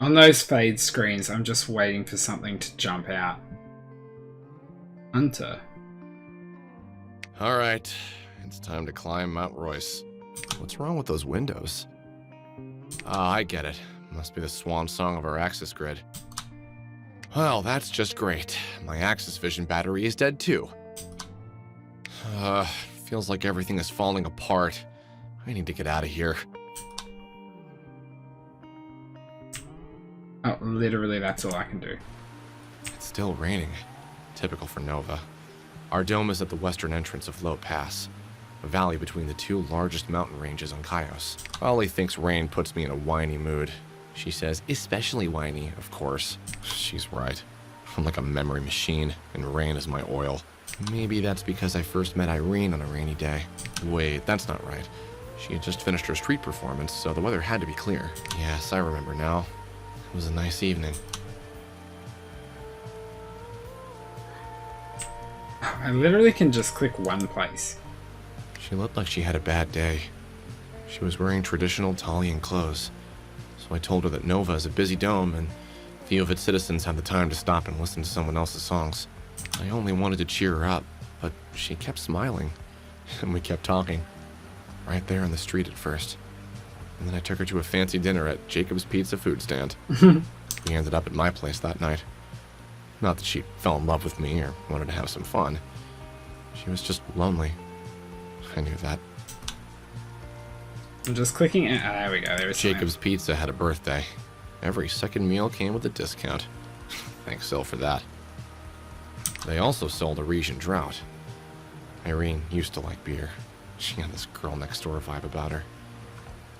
On those fade screens, I'm just waiting for something to jump out. Hunter. Alright, it's time to climb Mount Royce. What's wrong with those windows? Ah, I get it. Must be the swan song of our Axis grid. Well, that's just great. My Axis Vision battery is dead too. Feels like everything is falling apart. I need to get out of here. Oh, literally that's all I can do. It's still raining. Typical for Nova. Our dome is at the western entrance of Low Pass, a valley between the two largest mountain ranges on Chios. Ollie thinks rain puts me in a whiny mood. She says, especially whiny, of course. She's right. I'm like a memory machine, and rain is my oil. Maybe that's because I first met Irene on a rainy day. Wait, that's not right. She had just finished her street performance, so the weather had to be clear. Yes, I remember now. It was a nice evening. I literally can just click one place. She looked like she had a bad day. She was wearing traditional Talian clothes, so I told her that Nova is a busy dome and few of its citizens have the time to stop and listen to someone else's songs. I only wanted to cheer her up, but she kept smiling, and we kept talking, right there in the street at first. And then I took her to a fancy dinner at Jacob's Pizza food stand. We ended up at my place that night. Not that she fell in love with me or wanted to have some fun. She was just lonely. I knew that. I'm just clicking it. There we go. There's Jacob's Pizza had a birthday. Every second meal came with a discount. Thanks, Sil, for that. They also sold a Regent Drought. Irene used to like beer. She had this girl next door vibe about her.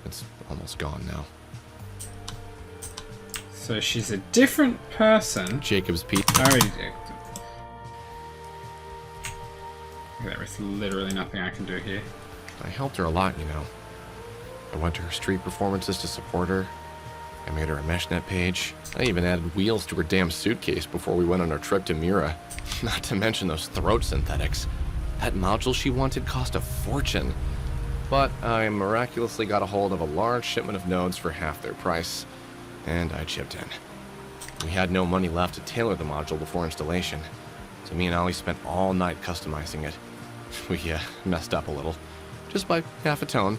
It's almost gone now. So she's a different person. Jacob's Pizza. I already did. There is literally nothing I can do here. I helped her a lot, you know. I went to her street performances to support her. I made her a meshnet page. I even added wheels to her damn suitcase before we went on our trip to Mira. Not to mention those throat synthetics. That module she wanted cost a fortune. But I miraculously got a hold of a large shipment of nodes for half their price, and I chipped in. We had no money left to tailor the module before installation, so me and Ollie spent all night customizing it. We messed up a little, just by half a tone,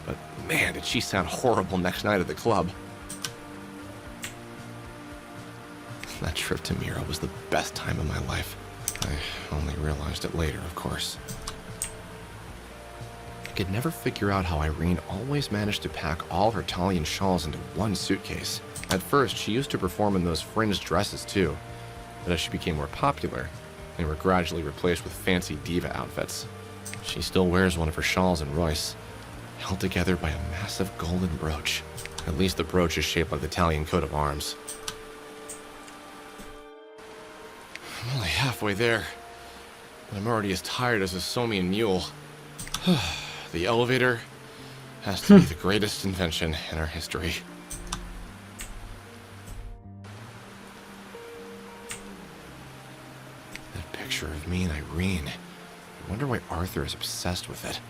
but man, did she sound horrible next night at the club. That trip to Mira was the best time of my life. I only realized it later, of course. I could never figure out how Irene always managed to pack all her Talian shawls into one suitcase. At first, she used to perform in those fringed dresses too, but as she became more popular, they were gradually replaced with fancy diva outfits. She still wears one of her shawls in Royce, held together by a massive golden brooch. At least the brooch is shaped like the Italian coat of arms. I'm only halfway there, but I'm already as tired as a Somian mule. The elevator has to be the greatest invention in our history. That picture of me and Irene. I wonder why Arthur is obsessed with it.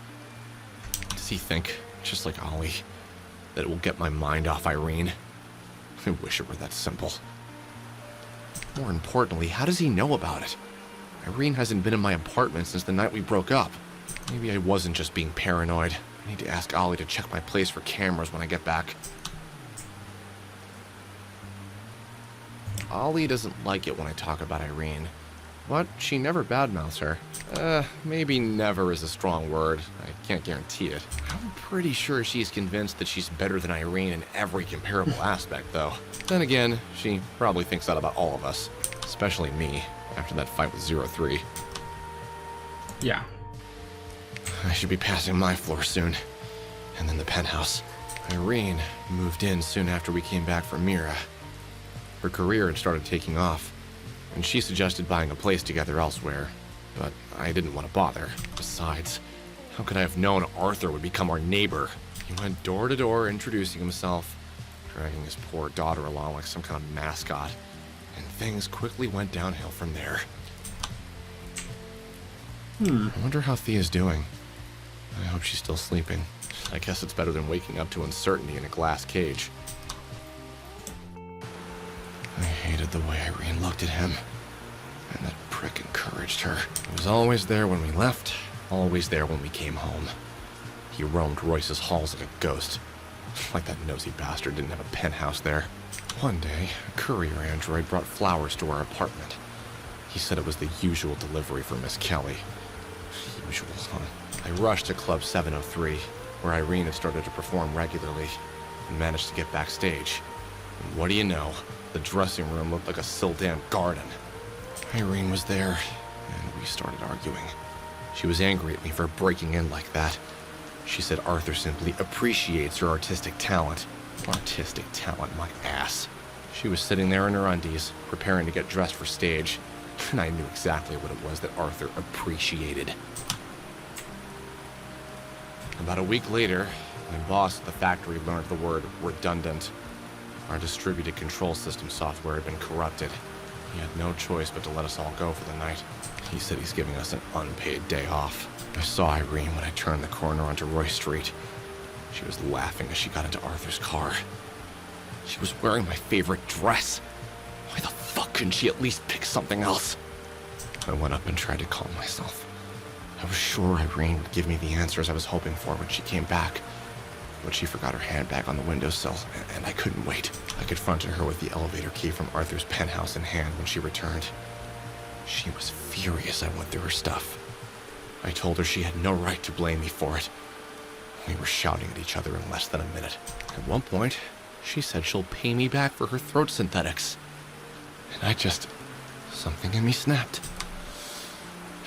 Does he think, just like Ollie, that it will get my mind off Irene? I wish it were that simple. More importantly, how does he know about it? Irene hasn't been in my apartment since the night we broke up. Maybe I wasn't just being paranoid. I need to ask Ollie to check my place for cameras when I get back. Ollie doesn't like it when I talk about Irene, but she never badmouths her. Maybe never is a strong word. I can't guarantee it. I'm pretty sure she's convinced that she's better than Irene in every comparable aspect, though. Then again, she probably thinks that about all of us, especially me, after that fight with 03. Yeah. I should be passing my floor soon, and then the penthouse. Irene moved in soon after we came back from Mira. Her career had started taking off, and she suggested buying a place together elsewhere, but I didn't want to bother. Besides, how could I have known Arthur would become our neighbor? He went door to door introducing himself, dragging his poor daughter along like some kind of mascot, and things quickly went downhill from there. I wonder how Thea's doing. I hope she's still sleeping. I guess it's better than waking up to uncertainty in a glass cage. I hated the way Irene looked at him, and that prick encouraged her. He was always there when we left, always there when we came home. He roamed Royce's halls like a ghost, like that nosy bastard didn't have a penthouse there. One day, a courier android brought flowers to our apartment. He said it was the usual delivery for Miss Kelly. Usual, huh? I rushed to Club 703, where Irene had started to perform regularly, and managed to get backstage. And what do you know? The dressing room looked like a still-damn garden. Irene was there, and we started arguing. She was angry at me for breaking in like that. She said Arthur simply appreciates her artistic talent. Artistic talent, my ass. She was sitting there in her undies, preparing to get dressed for stage, and I knew exactly what it was that Arthur appreciated. About a week later, my boss at the factory learned the word redundant. Our distributed control system software had been corrupted. He had no choice but to let us all go for the night. He said he's giving us an unpaid day off. I saw Irene when I turned the corner onto Royce Street. She was laughing as she got into Arthur's car. She was wearing my favorite dress. Why the fuck couldn't she at least pick something else? I went up and tried to calm myself. I was sure Irene would give me the answers I was hoping for when she came back. But she forgot her handbag on the windowsill, and I couldn't wait. I confronted her with the elevator key from Arthur's penthouse in hand when she returned. She was furious I went through her stuff. I told her she had no right to blame me for it. We were shouting at each other in less than a minute. At one point, she said she'll pay me back for her throat synthetics. And something in me snapped.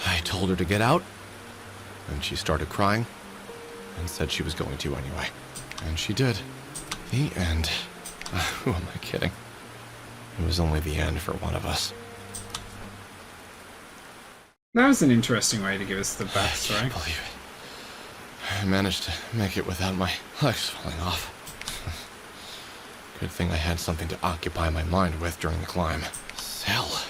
I told her to get out, and she started crying, and said she was going to anyway. And she did. The end. Who am I kidding? It was only the end for one of us. That was an interesting way to give us the backstory. I can't believe it. I managed to make it without my legs falling off. Good thing I had something to occupy my mind with during the climb. Cell.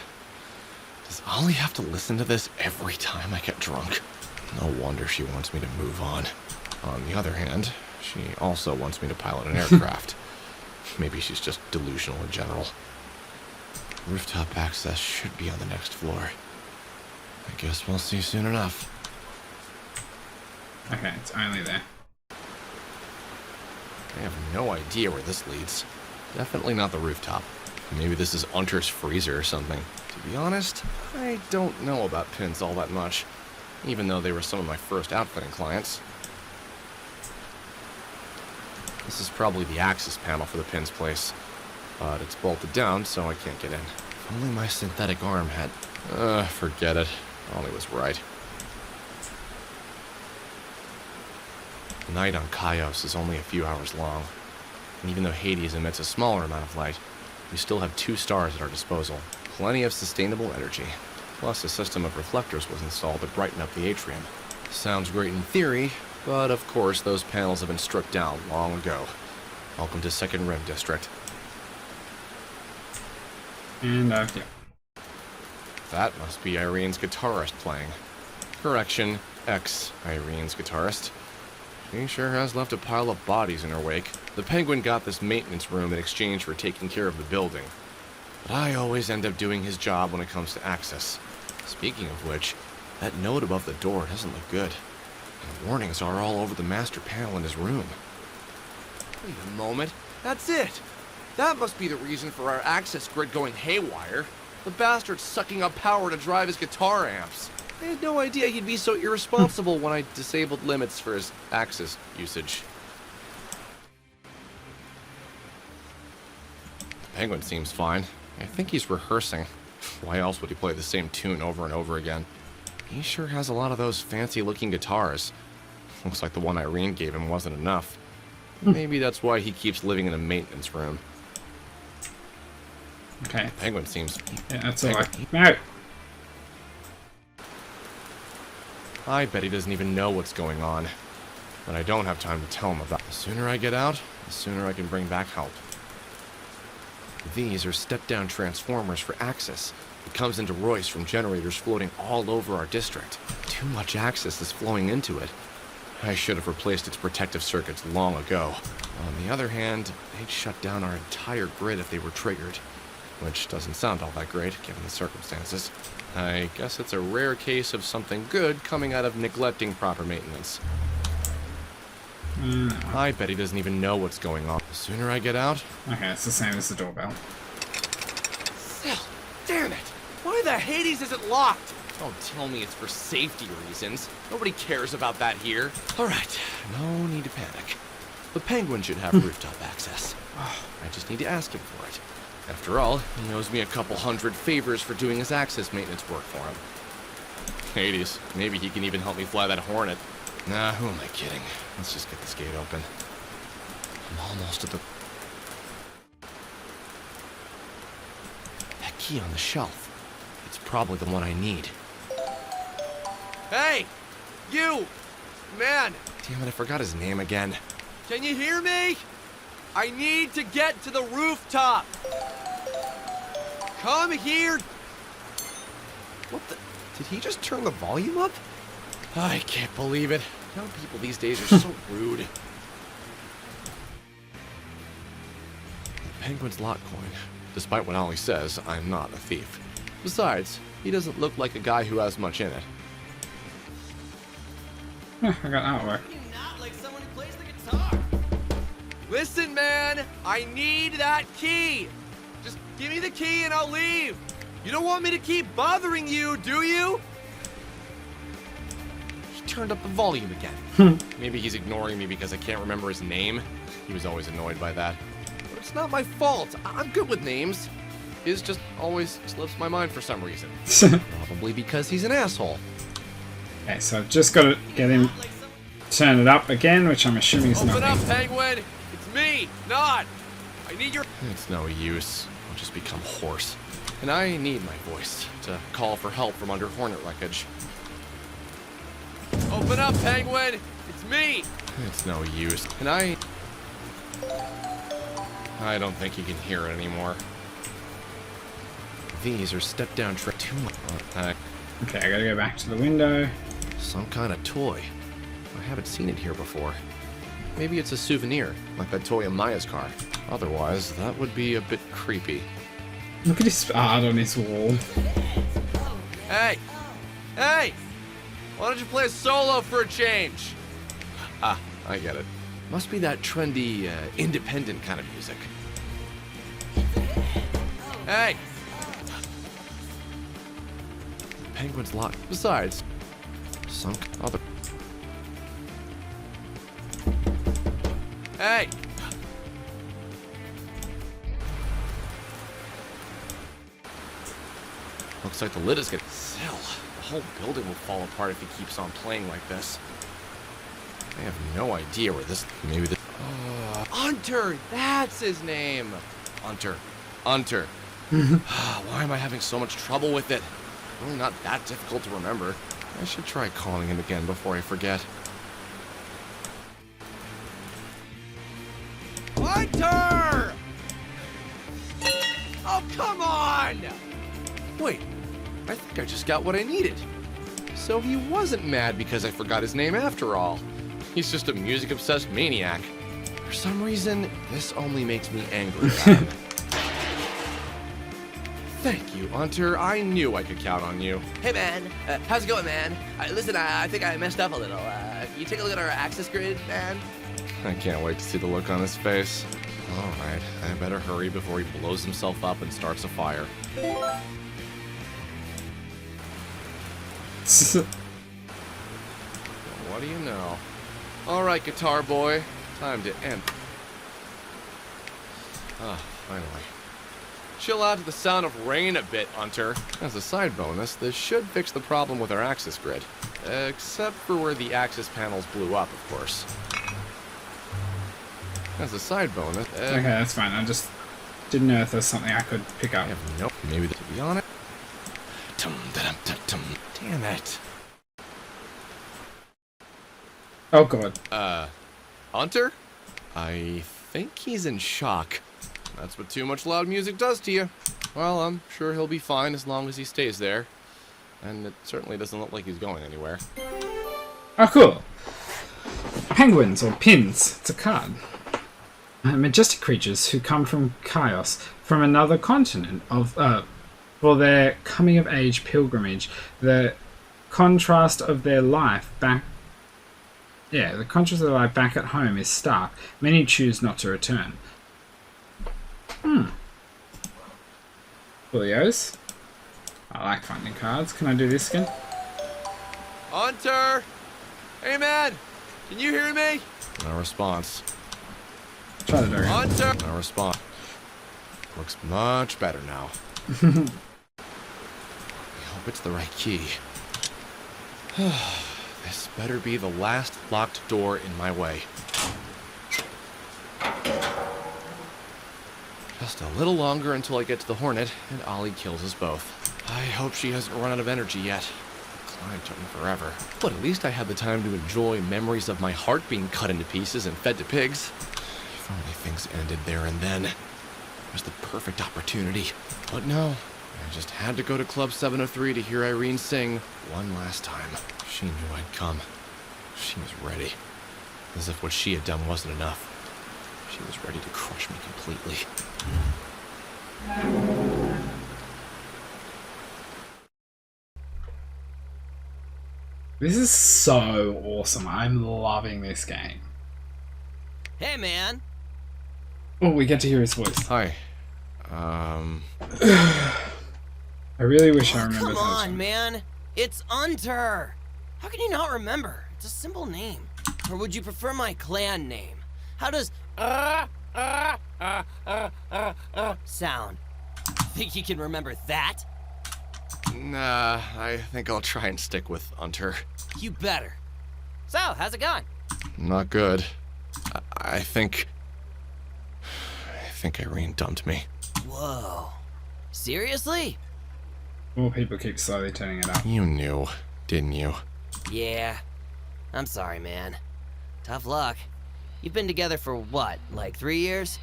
Does Ollie have to listen to this every time I get drunk? No wonder she wants me to move on. On the other hand, she also wants me to pilot an aircraft. Maybe she's just delusional in general. Rooftop access should be on the next floor. I guess we'll see soon enough. Okay, it's only there. I have no idea where this leads. Definitely not the rooftop. Maybe this is Unter's freezer or something. To be honest, I don't know about pins all that much, even though they were some of my first outfitting clients. This is probably the access panel for the pins place, but it's bolted down, so I can't get in. If only my synthetic arm had... forget it. Ollie was right. The night on Kaios is only a few hours long, and even though Hades emits a smaller amount of light, we still have 2 stars at our disposal. Plenty of sustainable energy. Plus, a system of reflectors was installed to brighten up the atrium. Sounds great in theory, but of course those panels have been stripped down long ago. Welcome to Second Rim District. And, yeah. That must be Irene's guitarist playing. Correction, ex-Irene's guitarist. She sure has left a pile of bodies in her wake. The Penguin got this maintenance room in exchange for taking care of the building. But I always end up doing his job when it comes to access. Speaking of which, that note above the door doesn't look good. And warnings are all over the master panel in his room. Wait a moment. That's it! That must be the reason for our access grid going haywire. The bastard's sucking up power to drive his guitar amps. I had no idea he'd be so irresponsible when I disabled limits for his access usage. The Penguin seems fine. I think he's rehearsing. Why else would he play the same tune over and over again? He sure has a lot of those fancy-looking guitars. Looks like the one Irene gave him wasn't enough. Maybe that's why he keeps living in a maintenance room. Okay. The Penguin seems... Yeah, that's all right. No! I bet he doesn't even know what's going on. But I don't have time to tell him about it. The sooner I get out, the sooner I can bring back help. These are step-down transformers for access. It comes into Royce from generators floating all over our district. Too much access is flowing into it. I should have replaced its protective circuits long ago. On the other hand, they'd shut down our entire grid if they were triggered. which doesn't sound all that great given the circumstances. I guess it's a rare case of something good coming out of neglecting proper maintenance. I bet he doesn't even know what's going on. The sooner I get out... Okay, it's the same as the doorbell. Hell, damn it! Why the Hades is it locked? Don't tell me it's for safety reasons. Nobody cares about that here. Alright, no need to panic. The Penguin should have rooftop access. I just need to ask him for it. After all, he owes me a couple hundred favors for doing his access maintenance work for him. Hades, maybe he can even help me fly that Hornet. Nah, who am I kidding? Let's just get this gate open. I'm almost at the... That key on the shelf. It's probably the one I need. Hey! You! Man! Damn it, I forgot his name again. Can you hear me? I need to get to the rooftop! Come here! What the... Did he just turn the volume up? I can't believe it. Young people these days are so rude. The Penguin's lot coin. Despite what Ollie says, I'm not a thief. Besides, he doesn't look like a guy who has much in it. I got artwork. Not like someone who plays the guitar. Listen, man! I need that key! Just give me the key and I'll leave! You don't want me to keep bothering you, do you? He turned up the volume again. Maybe he's ignoring me because I can't remember his name. He was always annoyed by that. But it's not my fault. I'm good with names. His just always slips my mind for some reason. Probably because he's an asshole. Okay, so I've just got to get him, turn it up again, which I'm assuming is Open nothing. up, Penguin! It's me, not! I need your... It's no use. I'll just become hoarse. And I need my voice to call for help from under Hornet wreckage. Open up, Penguin! It's me! It's no use. And I don't think you can hear it anymore. These are step-down track too much. Okay, I gotta go back to the window. Some kind of toy. I haven't seen it here before. Maybe it's a souvenir, like that toy in Maya's car. Otherwise, that would be a bit creepy. Look at his art on his wall. Hey! Hey! Why don't you play a solo for a change? Ah, I get it. Must be that trendy, independent kind of music. Hey! Penguin's locked. Besides, some other... Hey! Looks like the lid is getting... Still, the whole building will fall apart if he keeps on playing like this. I have no idea where this... Maybe this... Hunter! That's his name! Hunter. Hunter. Why am I having so much trouble with it? Really not that difficult to remember. I should try calling him again before I forget. Hunter! Oh, come on! Wait, I think I just got what I needed. So he wasn't mad because I forgot his name after all. He's just a music-obsessed maniac. For some reason, this only makes me angrier at him. Thank you, Hunter. I knew I could count on you. Hey, man. How's it going, man? Listen, I think I messed up a little. You take a look at our access grid, man? I can't wait to see the look on his face. Alright, I better hurry before he blows himself up and starts a fire. What do you know? Alright, guitar boy. Time to end. Ah, finally. Chill out to the sound of rain a bit, Hunter. As a side bonus, this should fix the problem with our access grid. Except for where the access panels blew up, of course. As a side bonus... Okay, that's fine. I just didn't know if there's something I could pick up. Nope, maybe to be honest. Damn it. Oh god. Hunter? I think he's in shock. That's what too much loud music does to you. Well, I'm sure he'll be fine as long as he stays there. And it certainly doesn't look like he's going anywhere. Oh, cool. Penguins, or pins. It's a card. Majestic creatures who come from chaos, from another continent for their coming-of-age pilgrimage. The contrast of their life back at home is stark. Many choose not to return. Folios. I like finding cards. Can I do this again? Hunter! Hey, man! Can you hear me? No response. Try to do it. Hunter! No response. Looks much better now. I hope it's the right key. This better be the last locked door in my way. Just a little longer until I get to the Hornet and Ollie kills us both. I hope she hasn't run out of energy yet. The climb took me forever. But at least I had the time to enjoy memories of my heart being cut into pieces and fed to pigs. If only things ended there and then. It was the perfect opportunity. But no, I just had to go to Club 703 to hear Irene sing one last time. She knew I'd come. She was ready. As if what she had done wasn't enough. She was ready to crush me completely. This is so awesome. I'm loving this game. Hey, man! Oh, we get to hear his voice. Hi. I really wish I remembered. Come on, man. It's Hunter. How can you not remember? It's a simple name. Or would you prefer my clan name? How does sound? Think you can remember that? Nah, I think I'll try and stick with Hunter. You better. So, how's it going? Not good. I think Irene dumped me. Whoa. Seriously? More people keep slowly turning it up. You knew, didn't you? Yeah. I'm sorry, man. Tough luck. You've been together for what, like 3 years?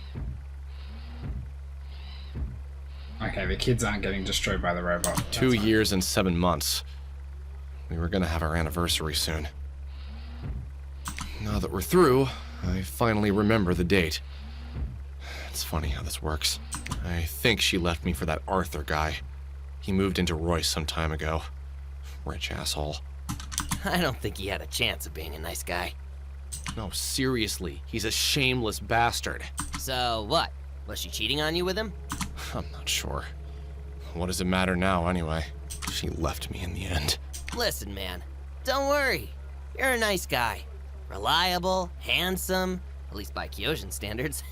Okay, the kids aren't getting destroyed by the robot. That's 2 fine. years and 7 months. We were gonna have our anniversary soon. Now that we're through, I finally remember the date. It's funny how this works. I think she left me for that Arthur guy. He moved into Royce some time ago. Rich asshole. I don't think he had a chance of being a nice guy. No, seriously, he's a shameless bastard. So, what? Was she cheating on you with him? I'm not sure. What does it matter now, anyway? She left me in the end. Listen, man. Don't worry. You're a nice guy. Reliable, handsome, at least by Kyojin standards.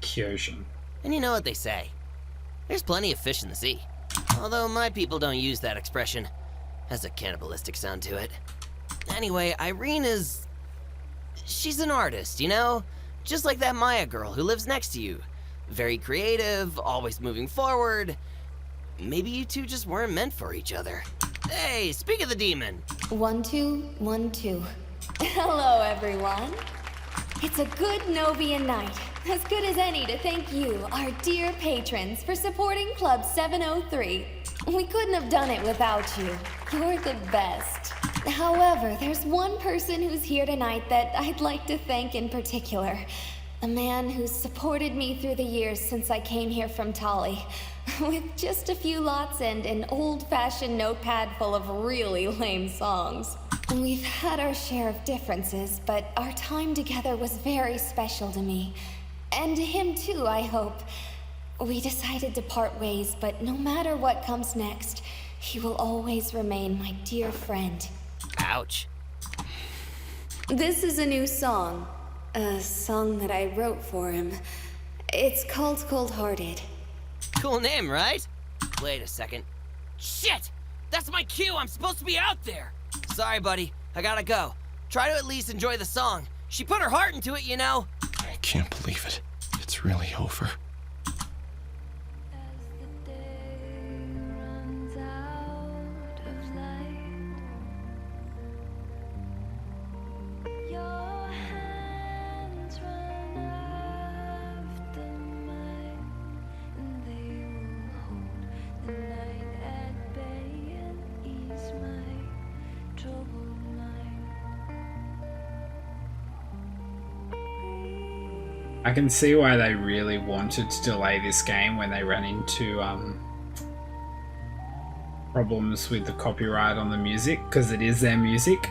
Kyojin. And you know what they say. There's plenty of fish in the sea. Although my people don't use that expression. Has a cannibalistic sound to it. Anyway, Irene is... she's an artist, you know? Just like that Maya girl who lives next to you. Very creative, always moving forward. Maybe you two just weren't meant for each other. Hey, speak of the demon. 1 2 1 2. Hello, everyone. It's a good Novian night, as good as any to thank you, our dear patrons, for supporting Club 703. We couldn't have done it without you. You're the best. However, there's one person who's here tonight that I'd like to thank in particular. A man who's supported me through the years since I came here from Tali. With just a few lots and an old-fashioned notepad full of really lame songs. We've had our share of differences, but our time together was very special to me. And to him too, I hope. We decided to part ways, but no matter what comes next, he will always remain my dear friend. Ouch. This is a new song. A song that I wrote for him. It's called Cold Hearted. Cool name, right? Wait a second. Shit! That's my cue! I'm supposed to be out there! Sorry, buddy. I gotta go. Try to at least enjoy the song. She put her heart into it, you know? I can't believe it. It's really over. As the day runs out of light, your hands run after mine, and they will hold the night at bay and ease my troubled mind. I can see why they really wanted to delay this game when they ran into problems with the copyright on the music, because it is their music.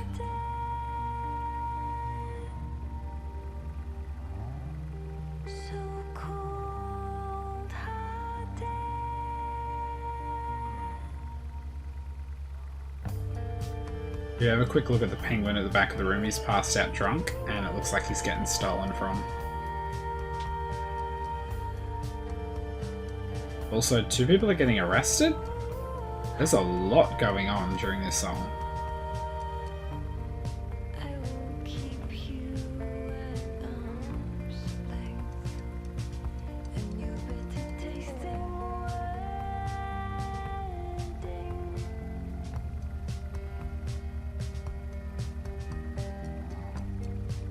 If you have a quick look at the penguin at the back of the room, he's passed out drunk, and it looks like he's getting stolen from. Also, 2 people are getting arrested? There's a lot going on during this song. I will keep you at arm's length, and you better taste the wedding.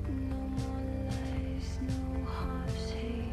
No more lies, no harsh hatred.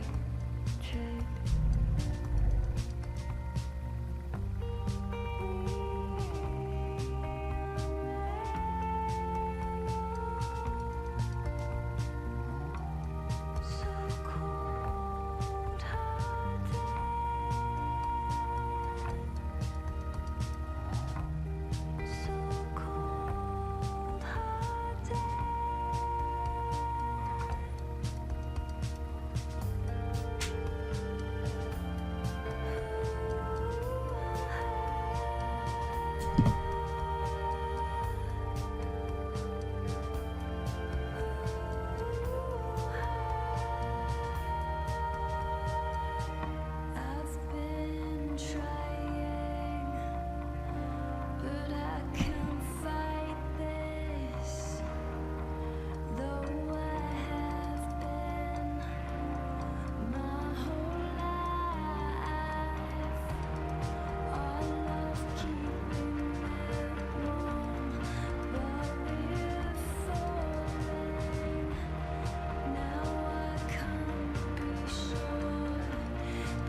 I've been trying, but I can't fight this. Though I have been my whole life, all of keeping it warm, but we're falling. Now I can't be sure,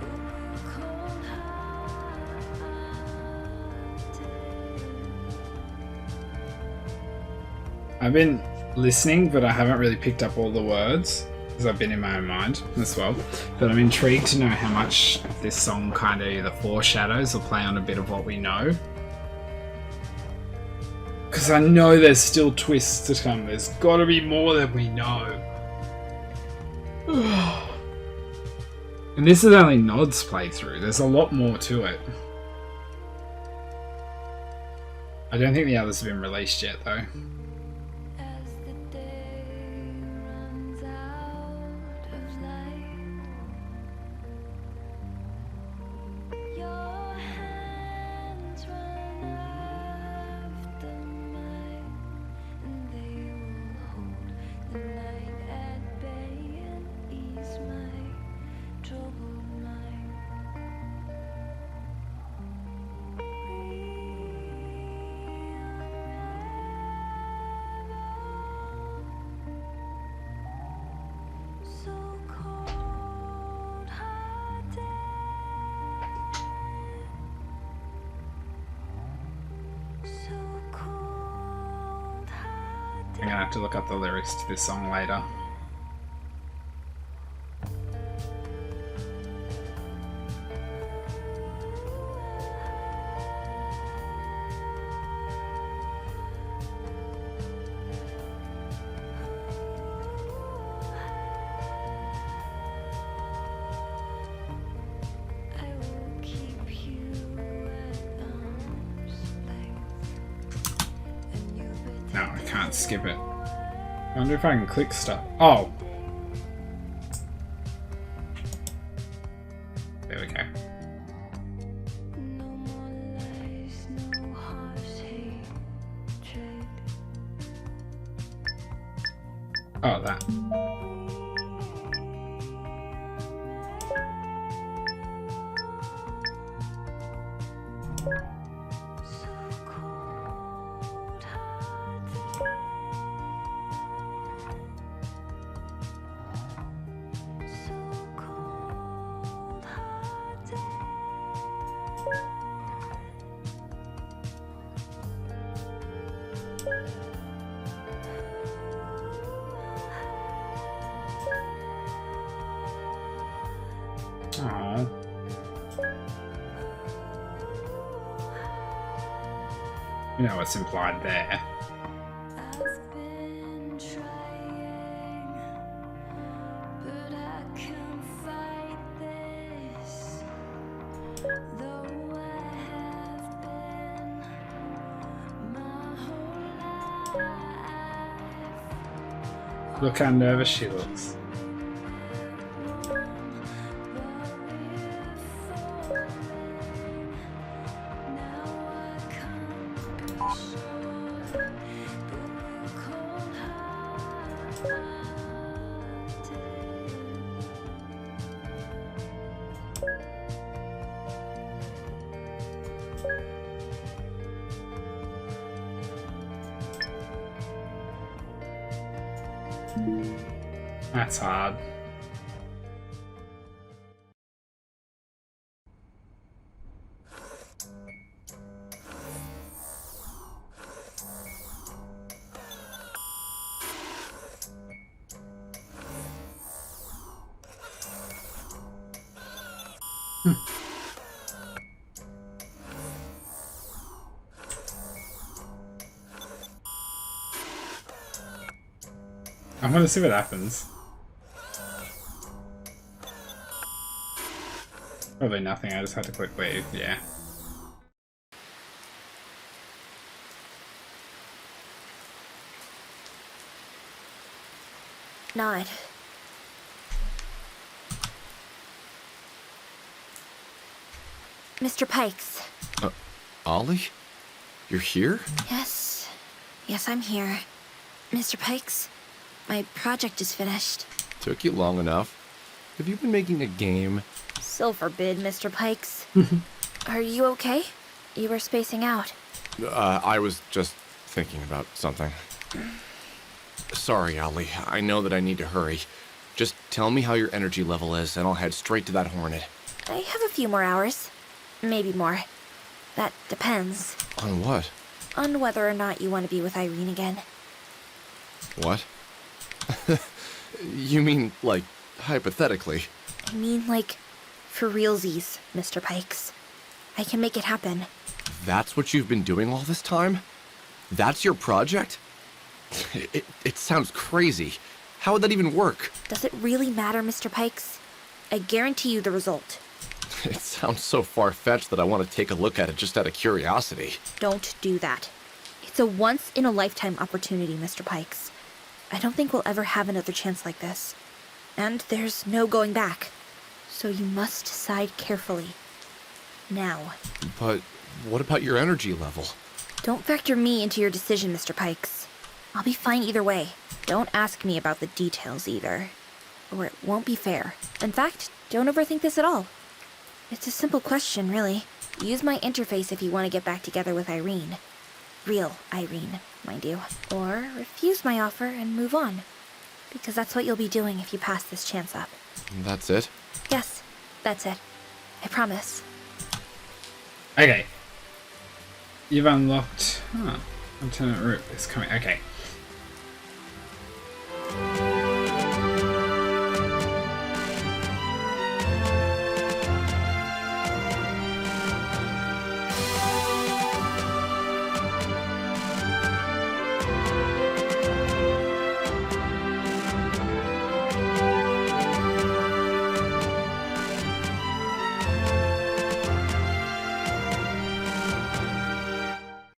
but we're cold-hearted. I've been listening, but I haven't really picked up all the words, because I've been in my own mind as well. But I'm intrigued to know how much this song kind of either foreshadows or play on a bit of what we know. Because I know there's still twists to come. There's got to be more than we know. And this is only Nod's playthrough. There's a lot more to it. I don't think the others have been released yet, though. As the day runs out of light, your hands run after mine, and they will hold the night at bay and ease my troubled mind. So cold-hearted, so cold-hearted. I'm gonna have to look up the lyrics to this song later. I will keep you at arm's length, and you better No, I can't skip it. I wonder if I can click stuff. Oh! There we go. no more lies, no harsh hatred. Oh, that. So cold-hearted, so cold-hearted. You know what's implied there. I've been trying, but I can't fight this. Though I have been my whole life. Look how nervous she looks. That's hard. I want to see what happens. Probably nothing, I just had to click leave, yeah. Not. Mr. Pikes. Ollie? You're here? Yes. Yes, I'm here. Mr. Pikes, my project is finished. Took you long enough. Have you been making a game? So forbid, Mr. Pikes. Are you okay? You were spacing out. I was just thinking about something. Sorry, Ollie. I know that I need to hurry. Just tell me how your energy level is, and I'll head straight to that Hornet. I have a few more hours. Maybe more. That depends. On what? On whether or not you want to be with Irene again. What? You mean, like, hypothetically? I mean, like, for realsies, Mr. Pikes. I can make it happen. That's what you've been doing all this time? That's your project? It sounds crazy. How would that even work? Does it really matter, Mr. Pikes? I guarantee you the result. It sounds so far-fetched that I want to take a look at it just out of curiosity. Don't do that. It's a once-in-a-lifetime opportunity, Mr. Pikes. I don't think we'll ever have another chance like this. And there's no going back. So you must decide carefully. Now. But what about your energy level? Don't factor me into your decision, Mr. Pikes. I'll be fine either way. Don't ask me about the details either. Or it won't be fair. In fact, don't overthink this at all. It's a simple question, really. Use my interface if you want to get back together with Irene. Real Irene, mind you. Or refuse my offer and move on. Because that's what you'll be doing if you pass this chance up. That's it? Yes, that's it. I promise. Okay. You've unlocked... Lieutenant Root is coming. Okay.